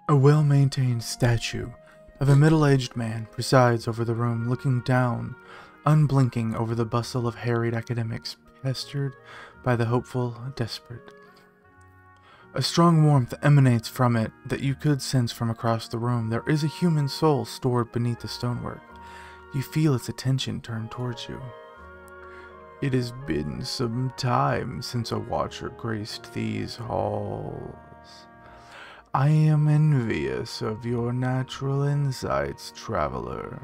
A well-maintained statue of a middle-aged man presides over the room, looking down, unblinking over the bustle of harried academics pestered by the hopeful desperate. A strong warmth emanates from it that you could sense from across the room. There is a human soul stored beneath the stonework. You feel its attention turned towards you. It has been some time since a watcher graced these halls. I am envious of your natural insights, traveler.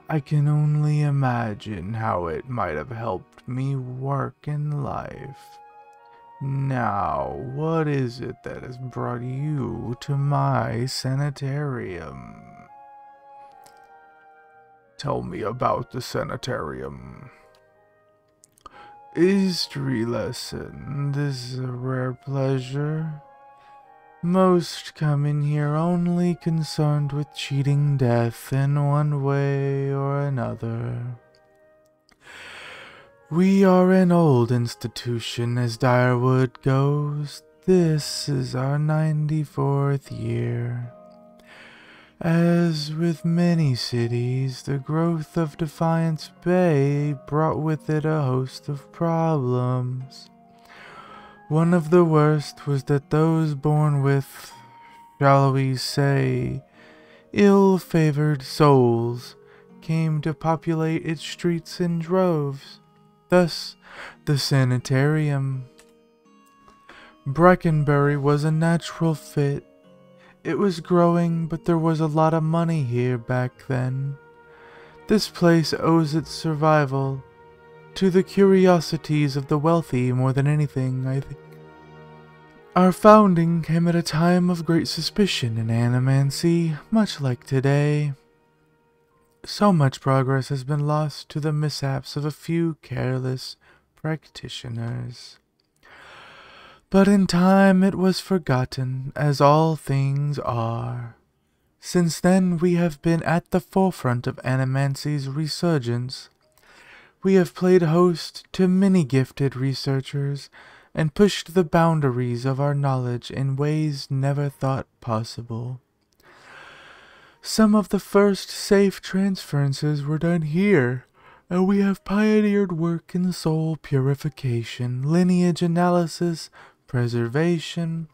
I can only imagine how it might have helped me work in life. Now, what is it that has brought you to my sanitarium? Tell me about the sanitarium. History lesson. This is a rare pleasure. Most come in here only concerned with cheating death in one way or another. We are an old institution as Direwood goes. This is our 94th year. As with many cities, the growth of Defiance Bay brought with it a host of problems. One of the worst was that those born with, shall we say, ill-favored souls came to populate its streets in droves. Thus, the sanitarium. Brackenbury was a natural fit. It was growing, but there was a lot of money here back then. This place owes its survival to the curiosities of the wealthy more than anything, I think. Our founding came at a time of great suspicion in animancy, much like today. So much progress has been lost to the mishaps of a few careless practitioners. But in time it was forgotten, as all things are. Since then we have been at the forefront of animancy's resurgence. We have played host to many gifted researchers and pushed the boundaries of our knowledge in ways never thought possible. Some of the first safe transferences were done here, and we have pioneered work in soul purification, lineage analysis, preservation.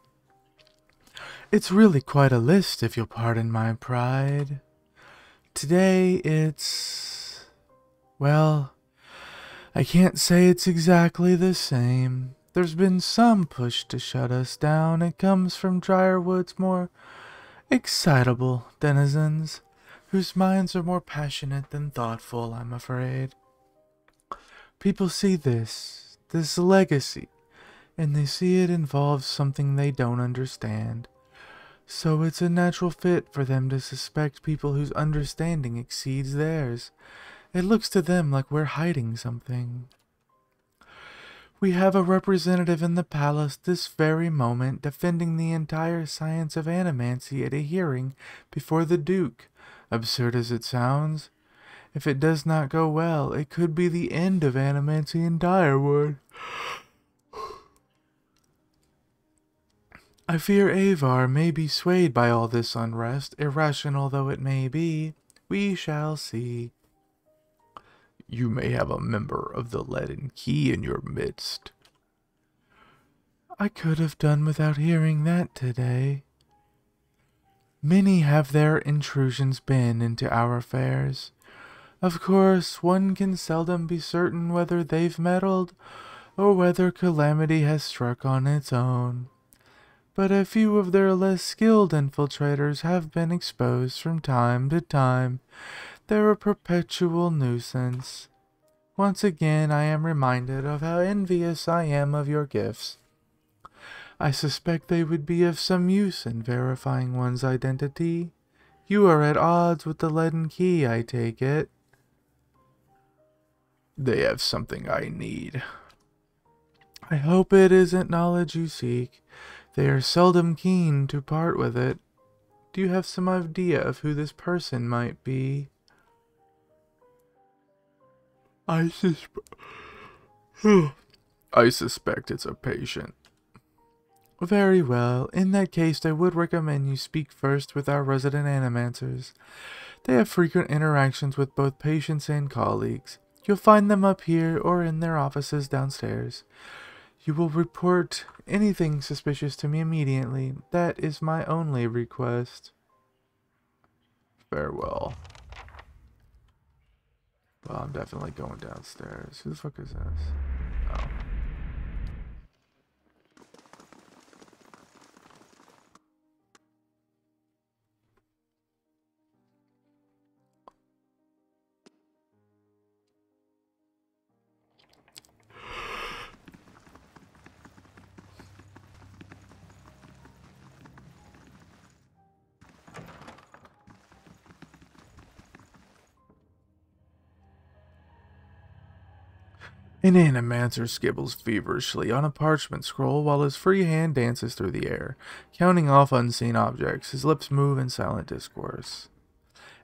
It's really quite a list, if you'll pardon my pride. Today it's... well, I can't say it's exactly the same. There's been some push to shut us down. It comes from Briarwood's more excitable denizens, whose minds are more passionate than thoughtful, I'm afraid. People see this legacy, and they see it involves something they don't understand. So it's a natural fit for them to suspect people whose understanding exceeds theirs. It looks to them like we're hiding something. We have a representative in the palace this very moment defending the entire science of animancy at a hearing before the Duke. Absurd as it sounds, if it does not go well, it could be the end of animancy in Direwood. I fear Avar may be swayed by all this unrest, irrational though it may be. We shall see. You may have a member of the Leaden Key in your midst. I could have done without hearing that today. Many have their intrusions been into our affairs. Of course, one can seldom be certain whether they've meddled, or whether calamity has struck on its own. But a few of their less skilled infiltrators have been exposed from time to time. They're a perpetual nuisance. Once again, I am reminded of how envious I am of your gifts. I suspect they would be of some use in verifying one's identity. You are at odds with the Leaden Key, I take it. They have something I need. I hope it isn't knowledge you seek. They are seldom keen to part with it. Do you have some idea of who this person might be? I suspect it's a patient. Very well. In that case, I would recommend you speak first with our resident animancers. They have frequent interactions with both patients and colleagues. You'll find them up here or in their offices downstairs. You will report anything suspicious to me immediately. That is my only request. Farewell. Well, I'm definitely going downstairs. Who the fuck is this? Oh. An animancer scribbles feverishly on a parchment scroll while his free hand dances through the air, counting off unseen objects. His lips move in silent discourse.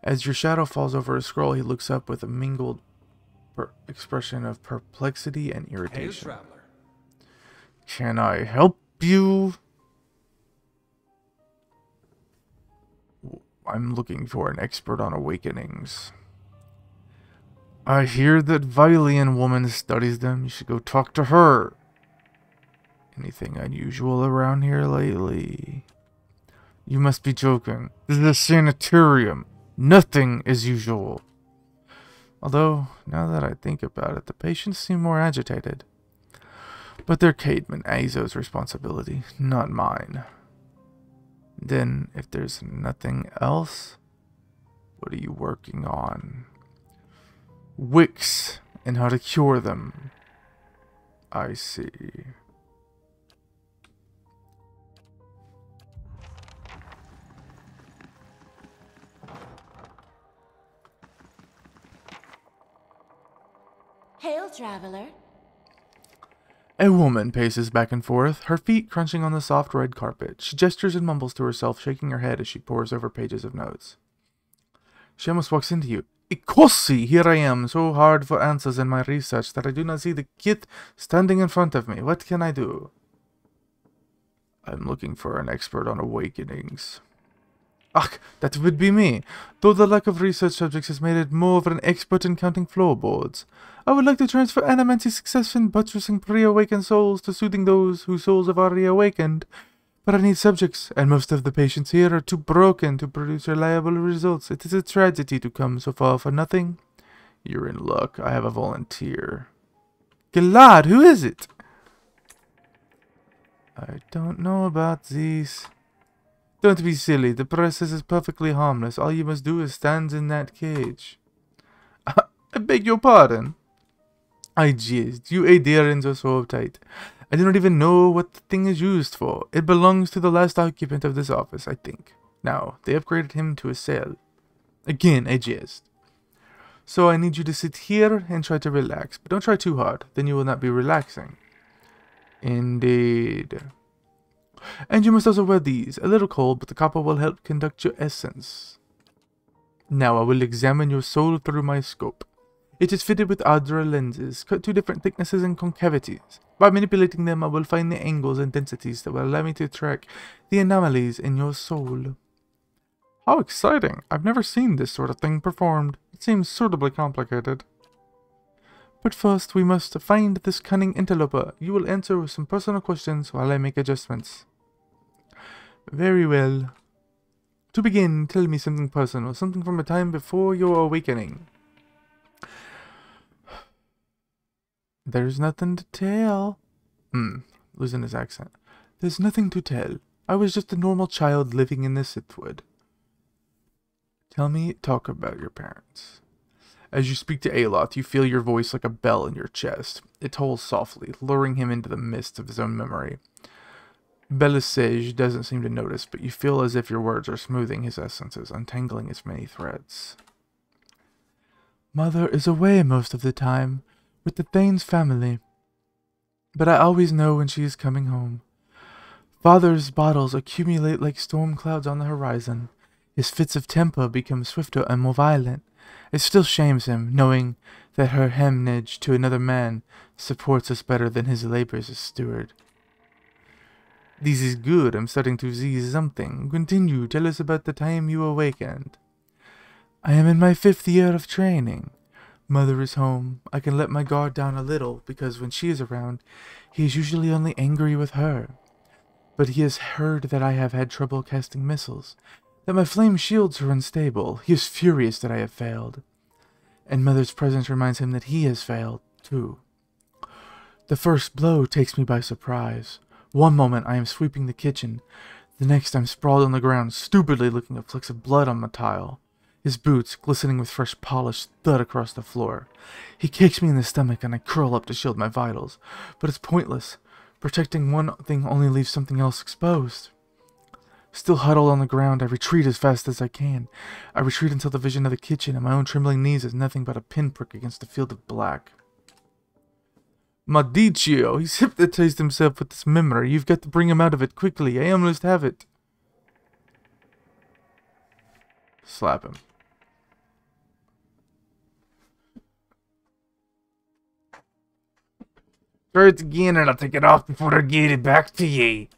As your shadow falls over his scroll, he looks up with a mingled expression of perplexity and irritation. Hey, traveler. Can I help you? I'm looking for an expert on awakenings. I hear that Vylian woman studies them. You should go talk to her. Anything unusual around here lately? You must be joking. This is a sanitarium. Nothing is usual. Although, now that I think about it, the patients seem more agitated. But they're Caedmon Azo's responsibility, not mine. Then, if there's nothing else, what are you working on? Wicks and how to cure them. I see. Hail, traveler. A woman paces back and forth, her feet crunching on the soft red carpet. She gestures and mumbles to herself, shaking her head as she pores over pages of notes. She almost walks into you. Ikosi, here I am, so hard for answers in my research that I do not see the kit standing in front of me. What can I do? I'm looking for an expert on awakenings. Ach, that would be me, though the lack of research subjects has made it more of an expert in counting floorboards. I would like to transfer Animancy's success in buttressing pre-awakened souls to soothing those whose souls have already awakened. But I need subjects, and most of the patients here are too broken to produce reliable results. It is a tragedy to come so far for nothing. You're in luck. I have a volunteer. Glad, who is it? I don't know about these. Don't be silly. The process is perfectly harmless. All you must do is stand in that cage. I beg your pardon. I jizzed. You Aedirans are so uptight. I do not even know what the thing is used for. It belongs to the last occupant of this office, I think. Now, they upgraded him to a cell. Again, I jizzed. So I need you to sit here and try to relax. But don't try too hard. Then you will not be relaxing. Indeed. And you must also wear these. A little cold, but the copper will help conduct your essence. Now I will examine your soul through my scope. It is fitted with Adra lenses, cut to different thicknesses and concavities. By manipulating them, I will find the angles and densities that will allow me to track the anomalies in your soul. How exciting! I've never seen this sort of thing performed. It seems suitably complicated. But first, we must find this cunning interloper. You will answer some personal questions while I make adjustments. Very well. To begin, tell me something personal, something from a time before your awakening. There's nothing to tell. Losing his accent. There's nothing to tell. I was just a normal child living in the Sithwood. Talk about your parents. As you speak to Aloth, you feel your voice like a bell in your chest. It tolls softly, luring him into the mist of his own memory. Belisage doesn't seem to notice, but you feel as if your words are smoothing his essences, untangling its many threads. Mother is away most of the time, with the Thane's family, but I always know when she is coming home. Father's battles accumulate like storm clouds on the horizon. His fits of temper become swifter and more violent. It still shames him, knowing that her hemnage to another man supports us better than his labors as steward. This is good. I'm starting to see something. Continue. Tell us about the time you awakened. I am in my 5th year of training. Mother is home. I can let my guard down a little, because when she is around, he is usually only angry with her. But he has heard that I have had trouble casting missiles, that my flame shields are unstable. He is furious that I have failed. And Mother's presence reminds him that he has failed, too. The first blow takes me by surprise. One moment I am sweeping the kitchen. The next I'm sprawled on the ground, stupidly looking at flecks of blood on the tile. His boots, glistening with fresh polish, thud across the floor. He kicks me in the stomach and I curl up to shield my vitals. But it's pointless. Protecting one thing only leaves something else exposed. Still huddled on the ground, I retreat as fast as I can. I retreat until the vision of the kitchen and my own trembling knees is nothing but a pinprick against a field of black. Maudicio, he's hypnotized himself with this memory. You've got to bring him out of it quickly. I almost have it. Slap him. Try it again and I'll take it off before I get it back to ye.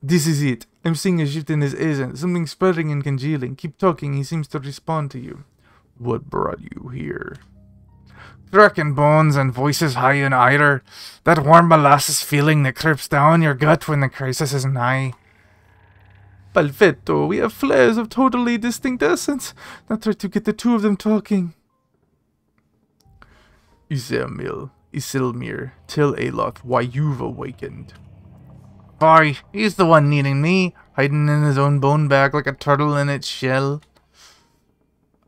This is it. I'm seeing a shift in his essence. Something spreading and congealing. Keep talking, he seems to respond to you. What brought you here? Cracking bones and voices high in ire. That warm molasses feeling that creeps down your gut when the crisis is nigh. Perfetto, we have flares of totally distinct essence. Now try to get the two of them talking. Isilmir, tell Aloth why you've awakened. Boy, he's the one needing me, hiding in his own bone bag like a turtle in its shell.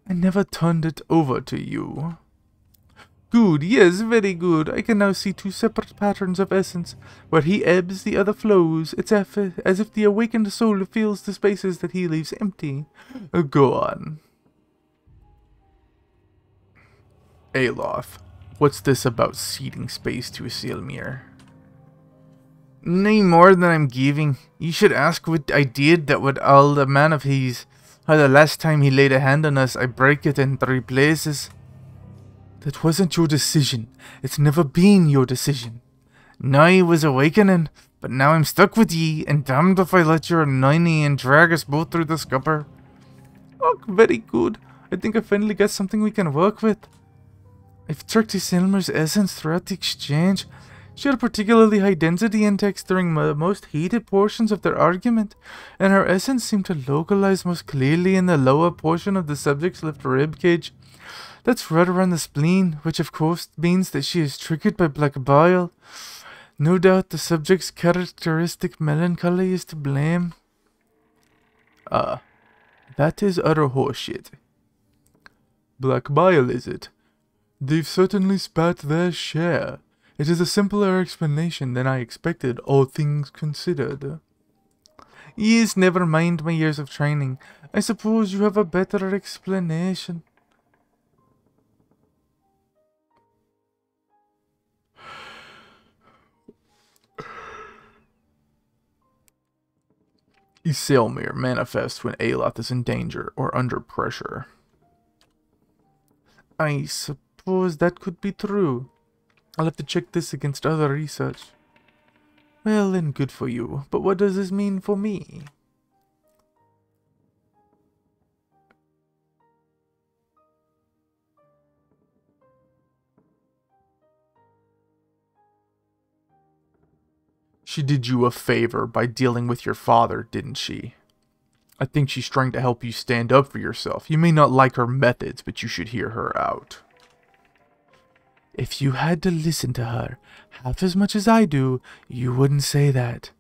I never turned it over to you. Good, yes, very good. I can now see 2 separate patterns of essence. Where he ebbs, the other flows. It's as if the awakened soul fills the spaces that he leaves empty. Go on. Aloth, what's this about ceding space to Isilmir? Nay more than I'm giving. You should ask what I did that would all the man of his. How the last time he laid a hand on us, I break it in 3 places. That wasn't your decision. It's never been your decision. I was awakening, but now I'm stuck with ye, and damned if I let your ninny and drag us both through the scupper. Oh, very good. I think I finally got something we can work with. I've checked Isilmir's essence throughout the exchange. She had a particularly high density index during the most heated portions of their argument, and her essence seemed to localize most clearly in the lower portion of the subject's left rib cage. That's right around the spleen, which of course means that she is triggered by black bile. No doubt the subject's characteristic melancholy is to blame. That is utter horseshit. Black bile, is it? They've certainly spat their share. It is a simpler explanation than I expected, all things considered. Yes, never mind my years of training. I suppose you have a better explanation. Isilmir manifests when Aloth is in danger or under pressure. I suppose that could be true. I'll have to check this against other research. Well, then good for you. But what does this mean for me? She did you a favor by dealing with your father, didn't she? I think she's trying to help you stand up for yourself. You may not like her methods, but you should hear her out. If you had to listen to her half as much as I do, you wouldn't say that.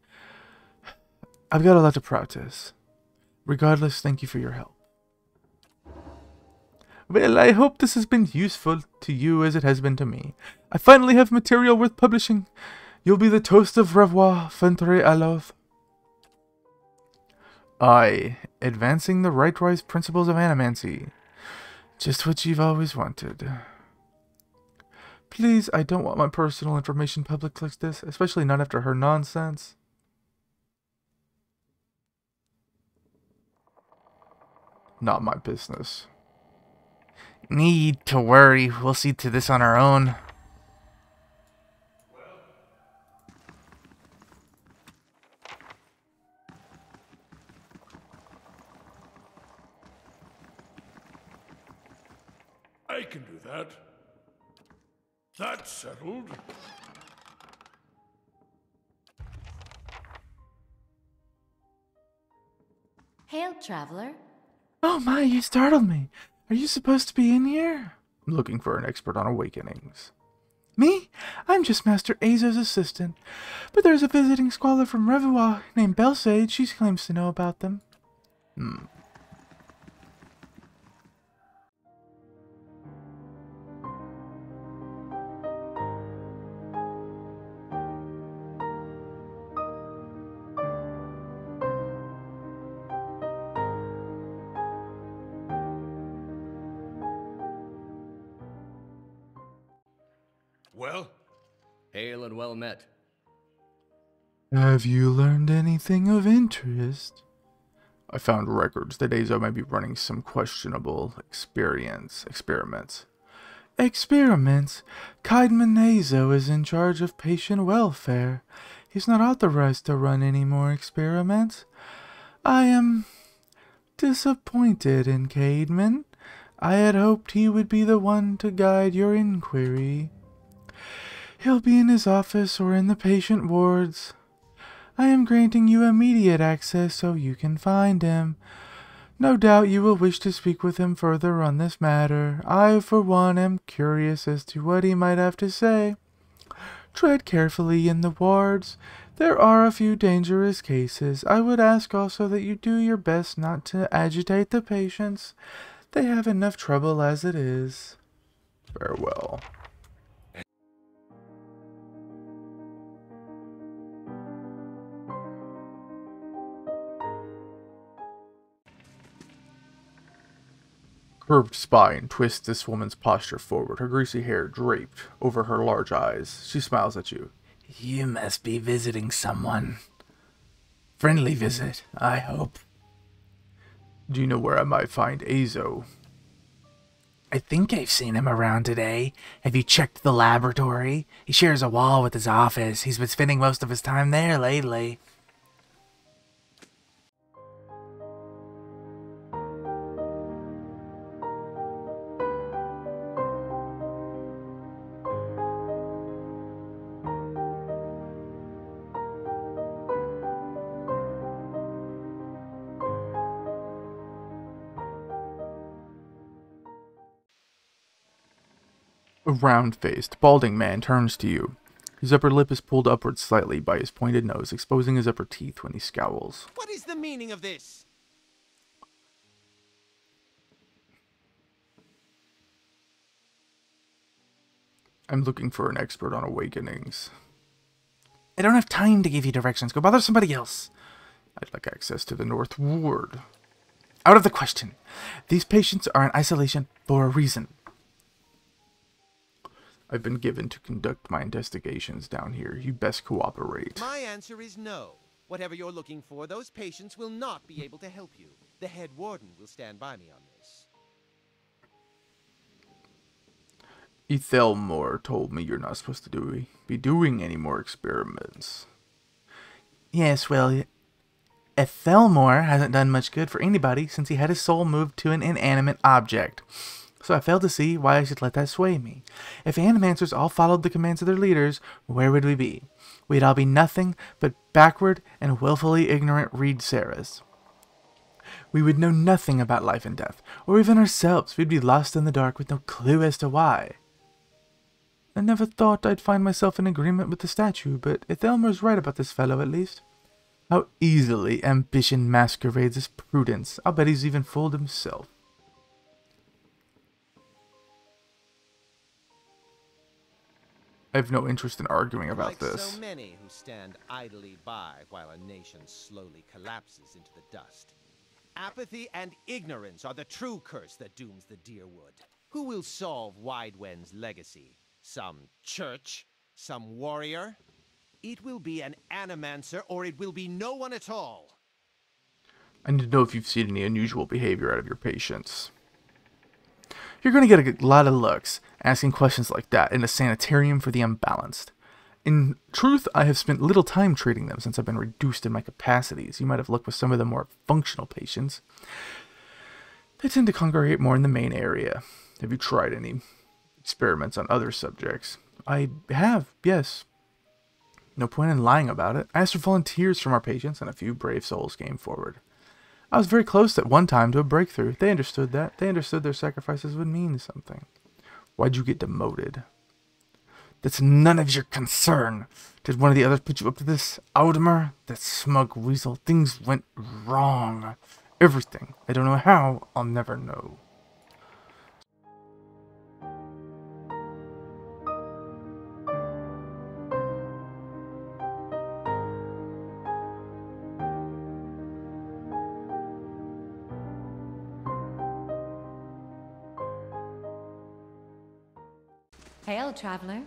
I've got a lot to practice. Regardless, thank you for your help. Well, I hope this has been useful to you as it has been to me. I finally have material worth publishing. You'll be the toast of Revoir, Fentre Aloth. Aye, advancing the right-wise principles of animancy. Just what you've always wanted. Please, I don't want my personal information public like this, especially not after her nonsense. Not my business. Need to worry, we'll see to this on our own. I can do that. That's settled. Hail, traveler. Oh my, you startled me. Are you supposed to be in here? I'm looking for an expert on awakenings. Me? I'm just Master Azo's assistant. But there's a visiting scholar from Revuah named Belsade. She claims to know about them. Well? Hail and well met. Have you learned anything of interest? I found records that Azo might be running some questionable experiments. Experiments? Kaidman Azo is in charge of patient welfare. He's not authorized to run any more experiments. I am disappointed in Kaidman. I had hoped he would be the one to guide your inquiry. He'll be in his office or in the patient wards. I am granting you immediate access so you can find him. No doubt you will wish to speak with him further on this matter. I, for one, am curious as to what he might have to say. Tread carefully in the wards. There are a few dangerous cases. I would ask also that you do your best not to agitate the patients. They have enough trouble as it is. Farewell. Curved spine twists this woman's posture forward, her greasy hair draped over her large eyes. She smiles at you. You must be visiting someone. Friendly visit, I hope. Do you know where I might find Azo? I think I've seen him around today. Have you checked the laboratory? He shares a wall with his office. He's been spending most of his time there lately. A round-faced, balding man turns to you. His upper lip is pulled upward slightly by his pointed nose, exposing his upper teeth when he scowls. What is the meaning of this? I'm looking for an expert on awakenings. I don't have time to give you directions. Go bother somebody else. I'd like access to the North Ward. Out of the question. These patients are in isolation for a reason. I've been given to conduct my investigations down here. You best cooperate. My answer is no. Whatever you're looking for, those patients will not be able to help you. The head warden will stand by me on this. Ethelmore told me you're not supposed to be doing any more experiments. Yes, well, Ethelmore hasn't done much good for anybody since he had his soul moved to an inanimate object. So I failed to see why I should let that sway me. If animancers all followed the commands of their leaders, where would we be? We'd all be nothing but backward and willfully ignorant Reed Sarahs. We would know nothing about life and death, or even ourselves. We'd be lost in the dark with no clue as to why. I never thought I'd find myself in agreement with the statue, but Ethelmer's right about this fellow at least. How easily ambition masquerades as prudence. I'll bet he's even fooled himself. I have no interest in arguing about Like this. so many who stand idly by while a nation slowly collapses into the dust. Apathy and ignorance are the true curse that dooms the Deerwood. Who will solve Widewen's legacy? Some church? Some warrior? It will be an animancer, or it will be no one at all. I need to know if you've seen any unusual behavior out of your patients. You're going to get a lot of looks asking questions like that in a sanitarium for the unbalanced. In truth, I have spent little time treating them since I've been reduced in my capacities. You might have looked with some of the more functional patients. They tend to congregate more in the main area. Have you tried any experiments on other subjects? I have, yes. No point in lying about it. I asked for volunteers from our patients, and a few brave souls came forward. I was very close at one time to a breakthrough. They understood that. They understood their sacrifices would mean something. Why'd you get demoted? That's none of your concern. Did one of the others put you up to this? Audimer? That smug weasel. Things went wrong. Everything. I don't know how. I'll never know. Hail, traveler.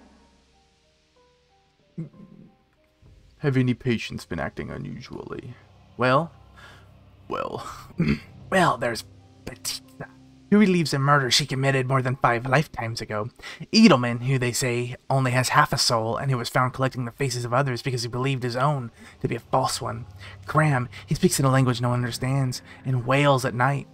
Have any patients been acting unusually? Well, there's Batista, who relieves a murder she committed more than 5 lifetimes ago. Edelman, who they say only has half a soul, and who was found collecting the faces of others because he believed his own to be a false one. Graham, he speaks in a language no one understands, and wails at night.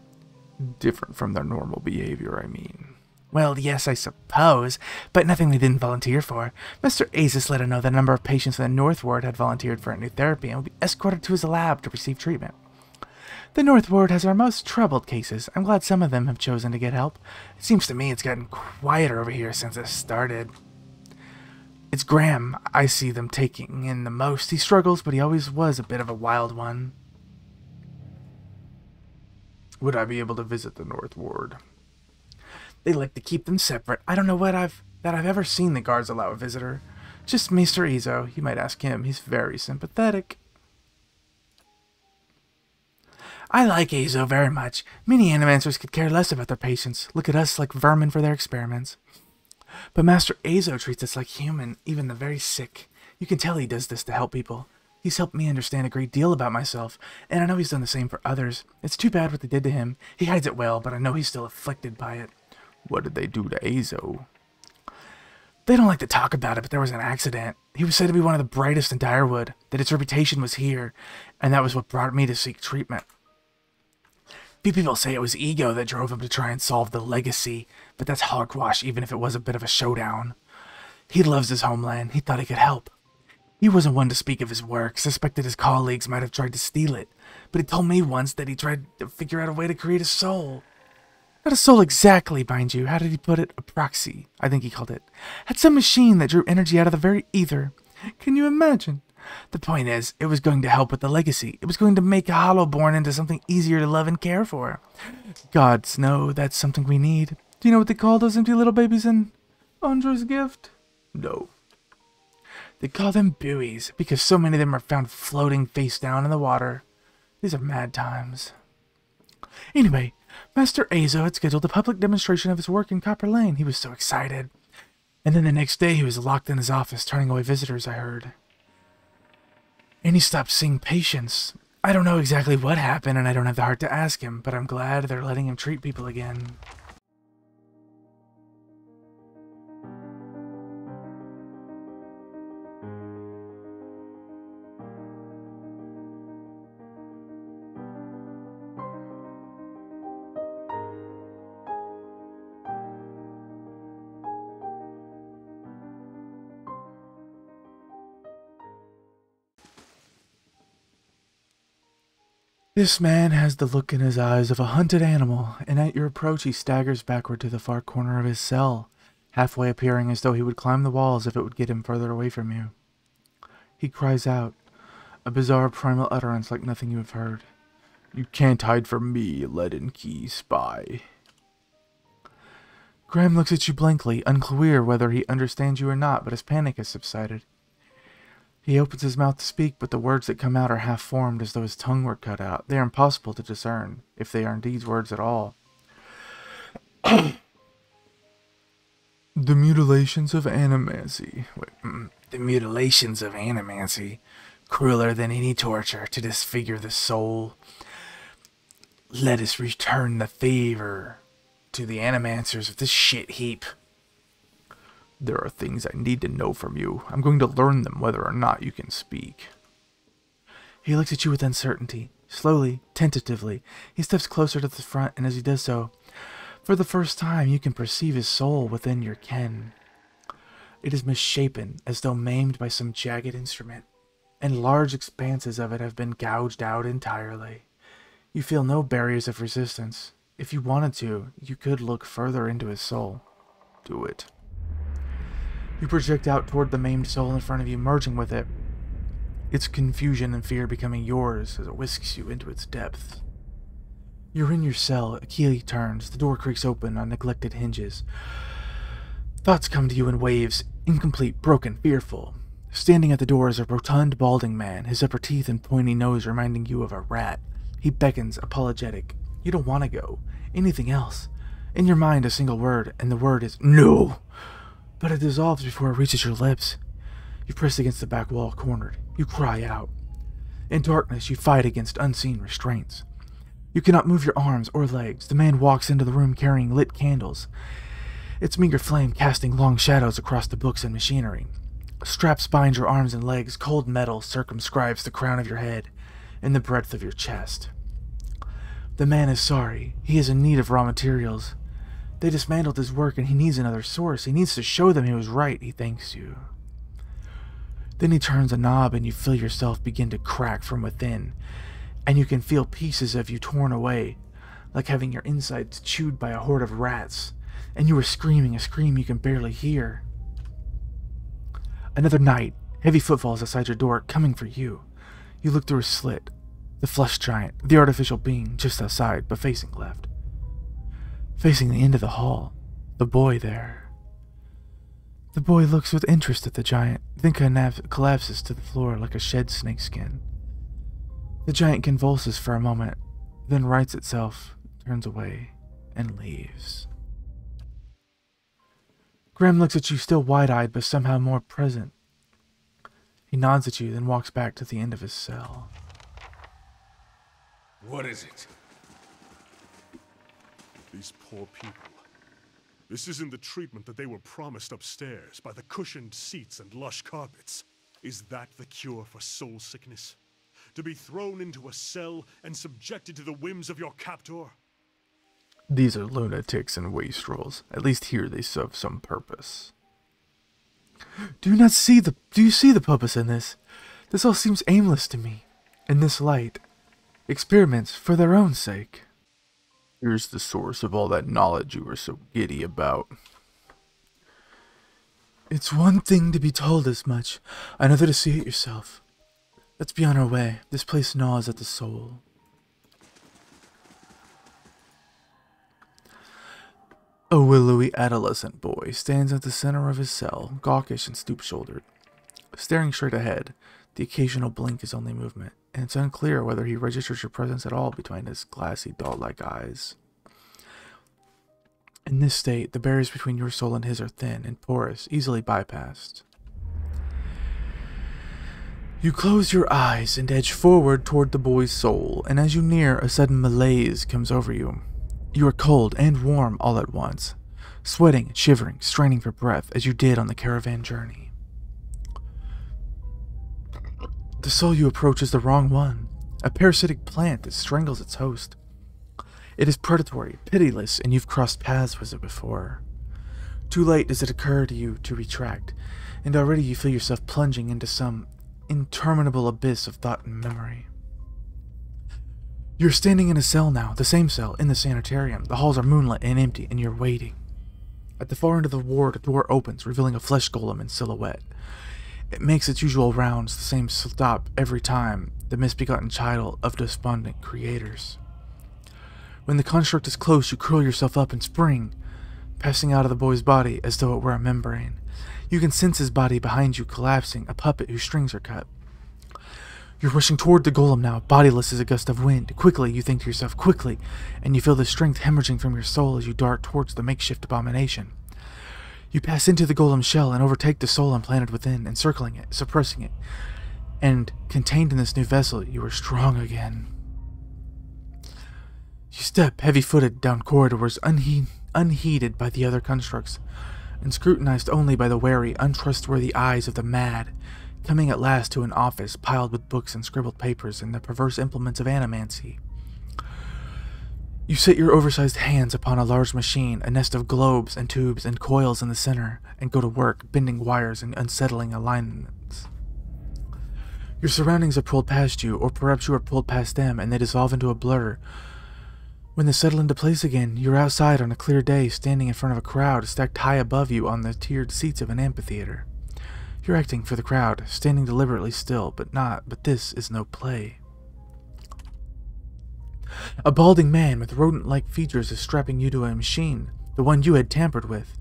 Different from their normal behavior, I mean. Well, yes, I suppose, but nothing they didn't volunteer for. Mr. Azus let her know that a number of patients in the North Ward had volunteered for a new therapy and would be escorted to his lab to receive treatment. The North Ward has our most troubled cases. I'm glad some of them have chosen to get help. It seems to me it's gotten quieter over here since it started. It's Graham I see them taking in the most. He struggles, but he always was a bit of a wild one. Would I be able to visit the North Ward? They like to keep them separate. I don't know that I've ever seen the guards allow a visitor. Just Mr. Ezo. You might ask him. He's very sympathetic. I like Ezo very much. Many animancers could care less about their patients. Look at us like vermin for their experiments. But Master Ezo treats us like human, even the very sick. You can tell he does this to help people. He's helped me understand a great deal about myself, and I know he's done the same for others. It's too bad what they did to him. He hides it well, but I know he's still afflicted by it. What did they do to Ezo? They don't like to talk about it, but there was an accident. He was said to be one of the brightest in Direwood, that its reputation was here, and that was what brought me to seek treatment. Few people say it was ego that drove him to try and solve the legacy, but that's hogwash even if it was a bit of a showdown. He loves his homeland. He thought he could help. He wasn't one to speak of his work, suspected his colleagues might have tried to steal it, but he told me once that he tried to figure out a way to create a soul. Not a soul exactly, mind you. How did he put it? A proxy, I think he called it. Had some machine that drew energy out of the very ether. Can you imagine? The point is, it was going to help with the legacy. It was going to make a Hollowborn into something easier to love and care for. Gods know that's something we need. Do you know what they call those empty little babies in Andra's Gift? No. They call them buoys, because so many of them are found floating face down in the water. These are mad times. Anyway, Master Ezo had scheduled a public demonstration of his work in Copper Lane. He was so excited. And then the next day he was locked in his office, turning away visitors, I heard. And he stopped seeing patients. I don't know exactly what happened, and I don't have the heart to ask him, but I'm glad they're letting him treat people again. This man has the look in his eyes of a hunted animal, and at your approach he staggers backward to the far corner of his cell, halfway appearing as though he would climb the walls if it would get him further away from you. He cries out, a bizarre primal utterance like nothing you have heard. You can't hide from me, leaden key spy. Graham looks at you blankly, unclear whether he understands you or not, but his panic has subsided. He opens his mouth to speak, but the words that come out are half-formed as though his tongue were cut out. They are impossible to discern, if they are indeed words at all. The mutilations of animancy. The mutilations of animancy. Crueler than any torture, to disfigure the soul. Let us return the favor to the animancers of this shit heap. There are things I need to know from you. I'm going to learn them whether or not you can speak. He looks at you with uncertainty. Slowly, tentatively, he steps closer to the front, and as he does so, For the first time, you can perceive his soul within your ken. It is misshapen, as though maimed by some jagged instrument, and large expanses of it have been gouged out entirely. You feel no barriers of resistance. If you wanted to, you could look further into his soul. Do it. You project out toward the maimed soul in front of you, merging with it, its confusion and fear becoming yours as it whisks you into its depths. You're in your cell, a key turns, the door creaks open on neglected hinges. Thoughts come to you in waves, incomplete, broken, fearful. Standing at the door is a rotund, balding man, his upper teeth and pointy nose reminding you of a rat. He beckons, apologetic. You don't want to go. Anything else. In your mind, a single word, and the word is no. But it dissolves before it reaches your lips. You press against the back wall, cornered. You cry out. In darkness, you fight against unseen restraints. You cannot move your arms or legs. The man walks into the room carrying lit candles, its meager flame casting long shadows across the books and machinery. Straps bind your arms and legs. Cold metal circumscribes the crown of your head and the breadth of your chest. The man is sorry. He is in need of raw materials. They dismantled his work and he needs another source. He needs to show them he was right. He thanks you. Then he turns a knob and you feel yourself begin to crack from within, and you can feel pieces of you torn away, like having your insides chewed by a horde of rats, and you are screaming a scream you can barely hear. Another night, heavy footfalls outside your door, coming for you. You look through a slit. The flesh giant, the artificial being, just outside, but facing left. Facing the end of the hall, the boy there. The boy looks with interest at the giant, then collapses to the floor like a shed snakeskin. The giant convulses for a moment, then rights itself, turns away, and leaves. Graham looks at you, still wide-eyed, but somehow more present. He nods at you, then walks back to the end of his cell. What is it? These poor people. This isn't the treatment that they were promised upstairs by the cushioned seats and lush carpets. Is that the cure for soul sickness? To be thrown into a cell and subjected to the whims of your captor? These are lunatics and wastrels. At least here they serve some purpose. Do you see the purpose in this? This all seems aimless to me. In this light. Experiments for their own sake. Here's the source of all that knowledge you were so giddy about. It's one thing to be told as much, another to see it yourself. Let's be on our way. This place gnaws at the soul. A willowy adolescent boy stands at the center of his cell, gawkish and stoop-shouldered. Staring straight ahead, the occasional blink is only movement, and it's unclear whether he registers your presence at all between his glassy, doll-like eyes. In this state, the barriers between your soul and his are thin and porous, easily bypassed. You close your eyes and edge forward toward the boy's soul, and as you near, a sudden malaise comes over you. You are cold and warm all at once, sweating, shivering, straining for breath as you did on the caravan journey. The soul you approach is the wrong one, a parasitic plant that strangles its host. It is predatory, pitiless, and you've crossed paths with it before. Too late does it occur to you to retract, and already you feel yourself plunging into some interminable abyss of thought and memory. You're standing in a cell now, the same cell, in the sanitarium. The halls are moonlit and empty, and you're waiting. At the far end of the ward, a door opens, revealing a flesh golem in silhouette. It makes its usual rounds, the same stop every time, the misbegotten child of despondent creators. When the construct is close, you curl yourself up and spring, passing out of the boy's body as though it were a membrane. You can sense his body behind you collapsing, a puppet whose strings are cut. You're rushing toward the golem now, bodiless as a gust of wind. Quickly, you think to yourself, quickly, and you feel the strength hemorrhaging from your soul as you dart towards the makeshift abomination. You pass into the golem's shell and overtake the soul implanted within, encircling it, suppressing it. And, contained in this new vessel, you are strong again. You step, heavy-footed, down corridors, unheeded by the other constructs, and scrutinized only by the wary, untrustworthy eyes of the mad, coming at last to an office piled with books and scribbled papers and the perverse implements of animancy. You set your oversized hands upon a large machine, a nest of globes and tubes and coils in the center, and go to work, bending wires and unsettling alignments. Your surroundings are pulled past you, or perhaps you are pulled past them, and they dissolve into a blur. When they settle into place again, you're outside on a clear day, standing in front of a crowd stacked high above you on the tiered seats of an amphitheater. You're acting for the crowd, standing deliberately still, but this is no play. A balding man with rodent-like features is strapping you to a machine, the one you had tampered with.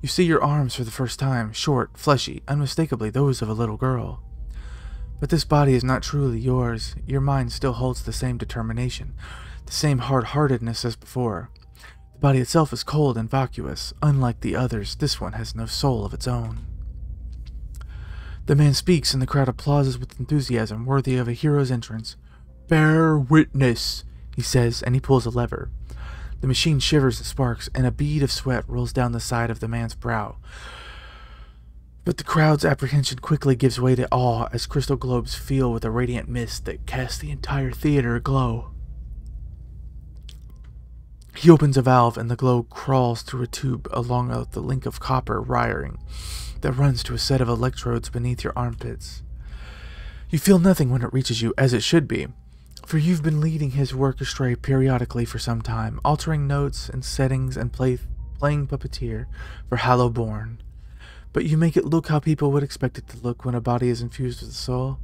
You see your arms for the first time, short, fleshy, unmistakably those of a little girl. But this body is not truly yours. Your mind still holds the same determination, the same hard-heartedness as before. The body itself is cold and vacuous. Unlike the others, this one has no soul of its own. The man speaks, and the crowd applauses with enthusiasm worthy of a hero's entrance. "Bear witness," he says, and he pulls a lever. The machine shivers and sparks, and a bead of sweat rolls down the side of the man's brow. But the crowd's apprehension quickly gives way to awe as crystal globes fill with a radiant mist that casts the entire theater aglow. He opens a valve, and the globe crawls through a tube along the link of copper wiring that runs to a set of electrodes beneath your armpits. You feel nothing when it reaches you, as it should be, for you've been leading his work astray periodically for some time, altering notes and settings and playing puppeteer for Hallowborn. But you make it look how people would expect it to look when a body is infused with a soul.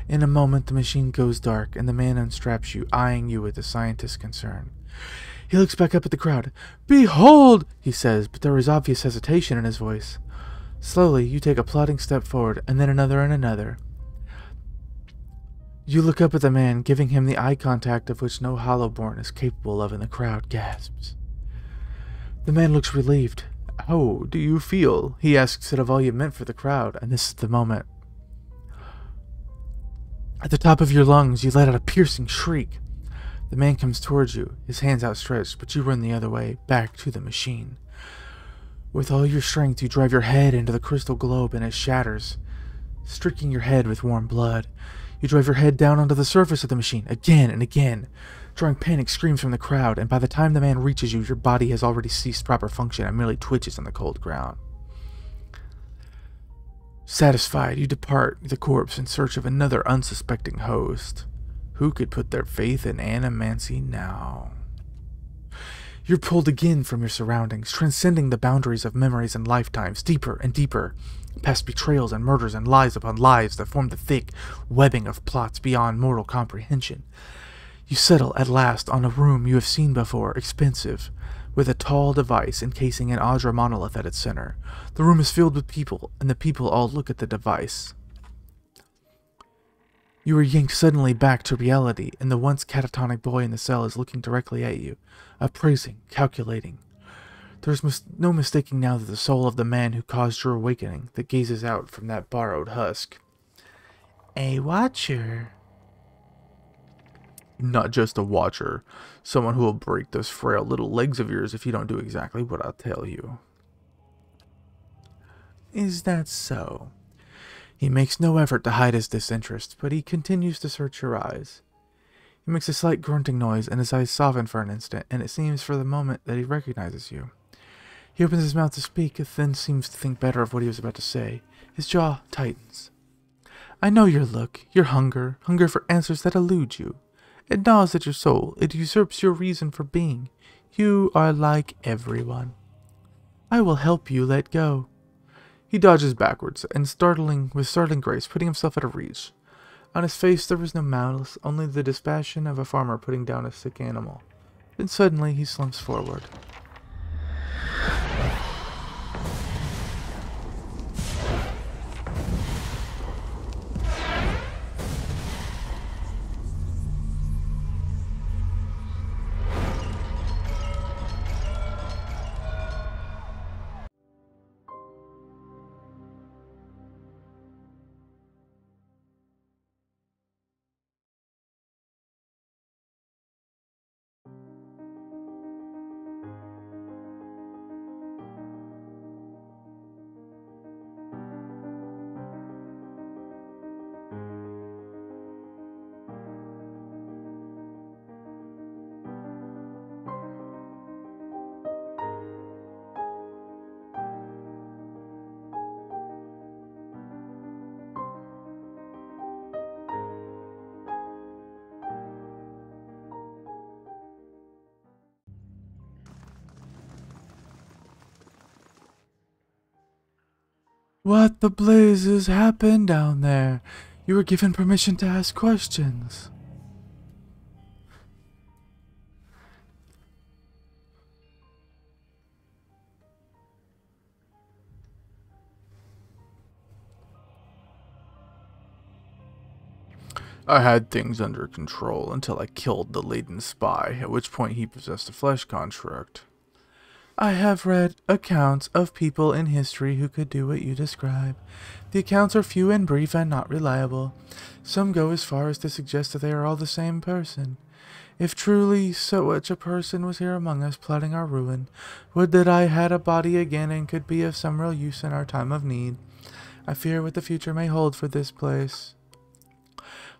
In a moment, the machine goes dark, and the man unstraps you, eyeing you with a scientist's concern. He looks back up at the crowd. "Behold!" he says, but there is obvious hesitation in his voice. Slowly, you take a plodding step forward, and then another and another. You look up at the man, giving him the eye contact of which no Hallowborn is capable of, and the crowd gasps. The man looks relieved. "How do you feel?" he asks in a volume meant for the crowd, and this is the moment. At the top of your lungs, you let out a piercing shriek. The man comes towards you, his hands outstretched, but you run the other way, back to the machine. With all your strength, you drive your head into the crystal globe, and it shatters, streaking your head with warm blood. You drive your head down onto the surface of the machine, again and again, drawing panic screams from the crowd, and by the time the man reaches you, your body has already ceased proper function and merely twitches on the cold ground. Satisfied, you depart the corpse in search of another unsuspecting host. Who could put their faith in animancy now? You're pulled again from your surroundings, transcending the boundaries of memories and lifetimes, deeper and deeper, past betrayals and murders and lies upon lies that form the thick webbing of plots beyond mortal comprehension. You settle at last on a room you have seen before, expensive, with a tall device encasing an Audra monolith at its center. The room is filled with people, and the people all look at the device. You are yanked suddenly back to reality, and the once catatonic boy in the cell is looking directly at you, appraising, calculating. There is no mistaking now that the soul of the man who caused your awakening that gazes out from that borrowed husk. A watcher. Not just a watcher, someone who will break those frail little legs of yours if you don't do exactly what I tell you. Is that so? He makes no effort to hide his disinterest, but he continues to search your eyes. He makes a slight grunting noise, and his eyes soften for an instant, and it seems for the moment that he recognizes you. He opens his mouth to speak, then seems to think better of what he was about to say. His jaw tightens. I know your look, your hunger for answers that elude you. It gnaws at your soul, it usurps your reason for being. You are like everyone. I will help you let go. He dodges backwards, and with startling grace, putting himself out of reach. On his face there was no malice, only the dispassion of a farmer putting down a sick animal. Then suddenly he slumps forward. What the blazes happened down there? You were given permission to ask questions. I had things under control until I killed the laden spy, at which point he possessed a flesh construct. I have read accounts of people in history who could do what you describe. The accounts are few and brief and not reliable. Some go as far as to suggest that they are all the same person. If truly such a person was here among us plotting our ruin, would that I had a body again and could be of some real use in our time of need. I fear what the future may hold for this place.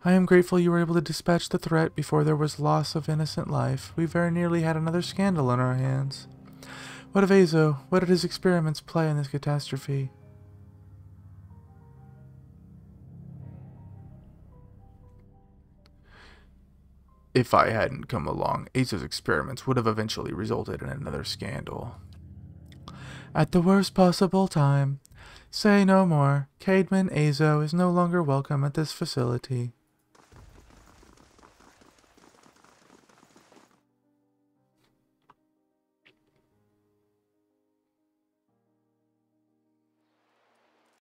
I am grateful you were able to dispatch the threat before there was loss of innocent life. We very nearly had another scandal on our hands. What of Azo? What did his experiments play in this catastrophe? If I hadn't come along, Azo's experiments would have eventually resulted in another scandal. At the worst possible time. Say no more. Caedmon Azo is no longer welcome at this facility.